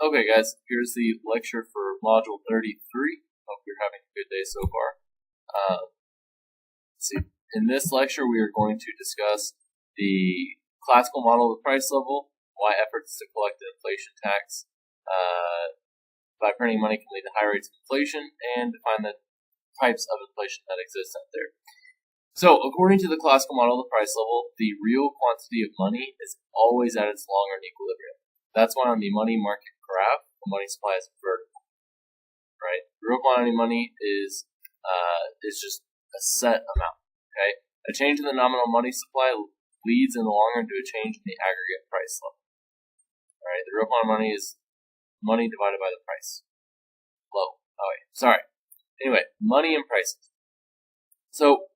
Okay, guys, here's the lecture for Module 33. Hope you're having a good day so far. In this lecture, we are going to discuss the classical model of the price level, why efforts to collect an inflation tax by printing money can lead to high rates of inflation, and define the types of inflation that exist out there. So, according to the classical model of the price level, the real quantity of money is always at its long-run equilibrium. That's why on the money market graph, the money supply is vertical, right? The real quantity of money is just a set amount, okay? A change in the nominal money supply leads in the long run to a change in the aggregate price level, right? The real quantity of money is money divided by the price. Anyway, money and prices. So,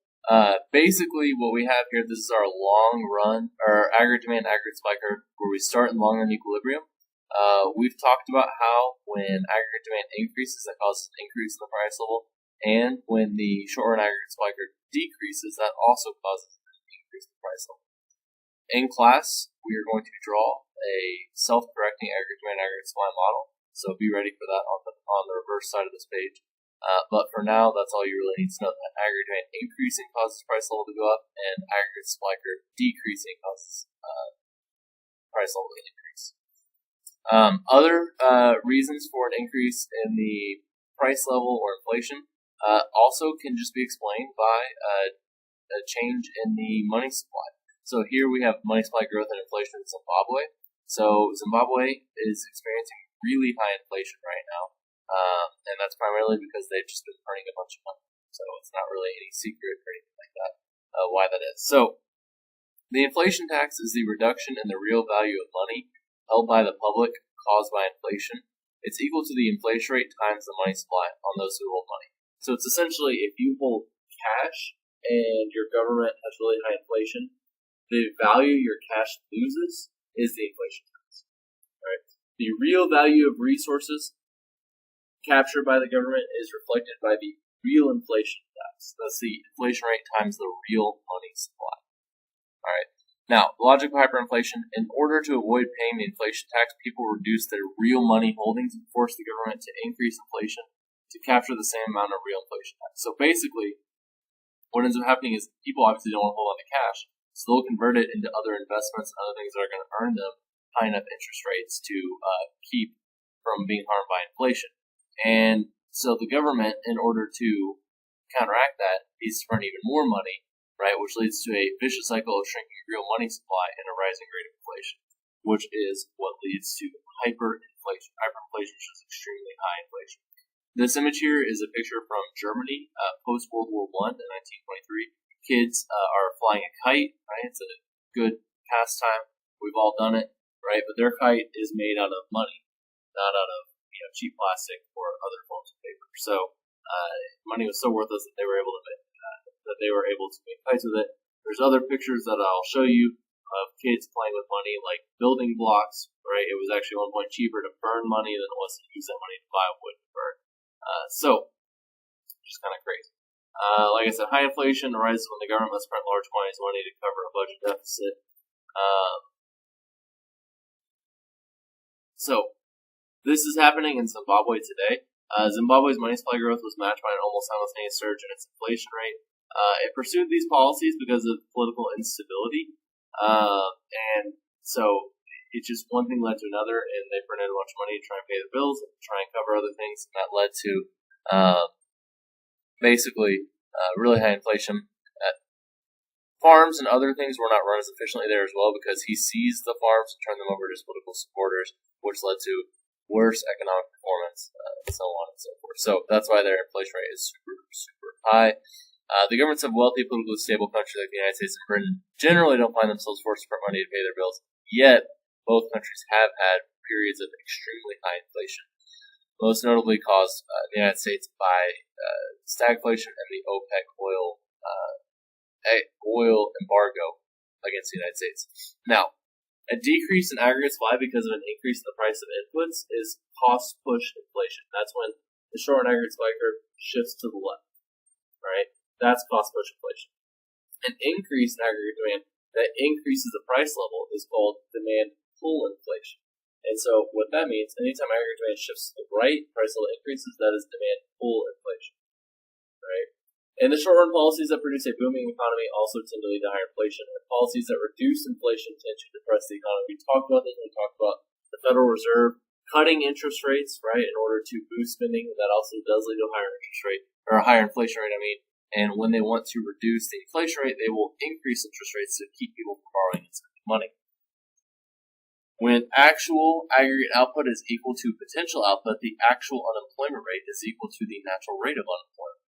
basically what we have here, this is our long run, or aggregate demand, aggregate supply curve, where we start in long run equilibrium. We've talked about how when aggregate demand increases, that causes an increase in the price level, and when the short run aggregate supply curve decreases, that also causes an increase in the price level. In class, we are going to draw a self-correcting aggregate demand, aggregate supply model, so be ready for that on the reverse side of this page. But for now, that's all you really need to know, that aggregate demand increasing causes price level to go up, and aggregate supply curve decreasing causes price level to increase. Other reasons for an increase in the price level or inflation also can just be explained by a change in the money supply. So here we have money supply growth and inflation in Zimbabwe. So Zimbabwe is experiencing really high inflation right now. And that's primarily because they've just been printing a bunch of money. So it's not really any secret or anything like that, why that is. So the inflation tax is the reduction in the real value of money held by the public caused by inflation. It's equal to the inflation rate times the money supply on those who hold money. So it's essentially, if you hold cash and your government has really high inflation, the value your cash loses is the inflation tax. Right? The real value of resources captured by the government is reflected by the real inflation tax. That's the inflation rate times the real money supply. All right. Now, the logic of hyperinflation: in order to avoid paying the inflation tax, people reduce their real money holdings and force the government to increase inflation to capture the same amount of real inflation tax. So basically, what ends up happening is people obviously don't want to hold on to cash, so they'll convert it into other investments and other things that are going to earn them high enough interest rates to keep from being harmed by inflation. And so the government, in order to counteract that, needs to print even more money, right, which leads to a vicious cycle of shrinking real money supply and a rising rate of inflation, which is what leads to hyperinflation. Hyperinflation is extremely high inflation. This image here is a picture from Germany, post-World War I in 1923. Kids are flying a kite, right? It's a good pastime. We've all done it, right? But their kite is made out of money, not out of cheap plastic or other forms of paper. So money was so worthless that they were able to make kites with it. There's other pictures that I'll show you of kids playing with money, like building blocks. Right, it was actually at one point cheaper to burn money than it was to use that money to buy wood to burn. So just kind of crazy. Like I said, high inflation arises when the government must print large quantities of money to cover a budget deficit. So this is happening in Zimbabwe today. Zimbabwe's money supply growth was matched by an almost simultaneous surge in its inflation rate. It pursued these policies because of political instability, and so it's just one thing led to another, and they printed a bunch of money to try and pay the bills, and try and cover other things, and that led to basically really high inflation. Farms and other things were not run as efficiently there as well because he seized the farms and turned them over to his political supporters, which led to worse economic performance, and so on and so forth. So that's why their inflation rate is super, super high. The governments of wealthy, politically stable countries like the United States and Britain generally don't find themselves forced to print money to pay their bills, yet both countries have had periods of extremely high inflation, most notably caused in the United States by stagflation and the OPEC oil embargo against the United States. Now, a decrease in aggregate supply because of an increase in the price of inputs is cost-push inflation. That's when the short and aggregate supply curve shifts to the left, right? That's cost-push inflation. An increase in aggregate demand that increases the price level is called demand pull inflation. And so what that means, anytime aggregate demand shifts to the right, price level increases, that is demand pull inflation, right? And the short-run policies that produce a booming economy also tend to lead to higher inflation. And policies that reduce inflation tend to depress the economy. We talked about this. We talked about the Federal Reserve cutting interest rates, right, in order to boost spending. That also does lead to a higher interest rate, or a higher inflation rate, I mean. And when they want to reduce the inflation rate, they will increase interest rates to keep people from borrowing and spending money. When actual aggregate output is equal to potential output, the actual unemployment rate is equal to the natural rate of unemployment.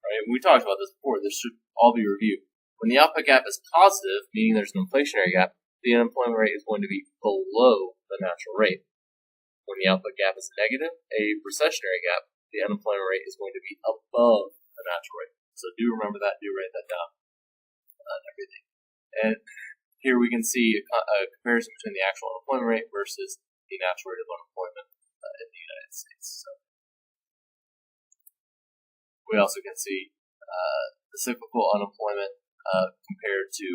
Right? We talked about this before. This should all be reviewed. When the output gap is positive, meaning there's an inflationary gap, the unemployment rate is going to be below the natural rate. When the output gap is negative, a recessionary gap, the unemployment rate is going to be above the natural rate. So do remember that. Do write that down. Everything. And here we can see a comparison between the actual unemployment rate versus the natural rate of unemployment in the United States. So we also can see the cyclical unemployment compared to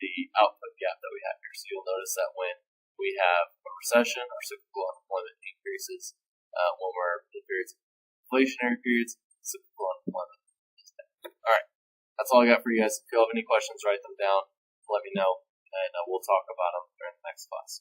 the output gap that we have here. So you'll notice that when we have a recession, our cyclical unemployment increases. When we're in periods of inflationary periods, cyclical unemployment is down. All right, that's all I got for you guys. If you have any questions, write them down. Let me know, and we'll talk about them during the next class.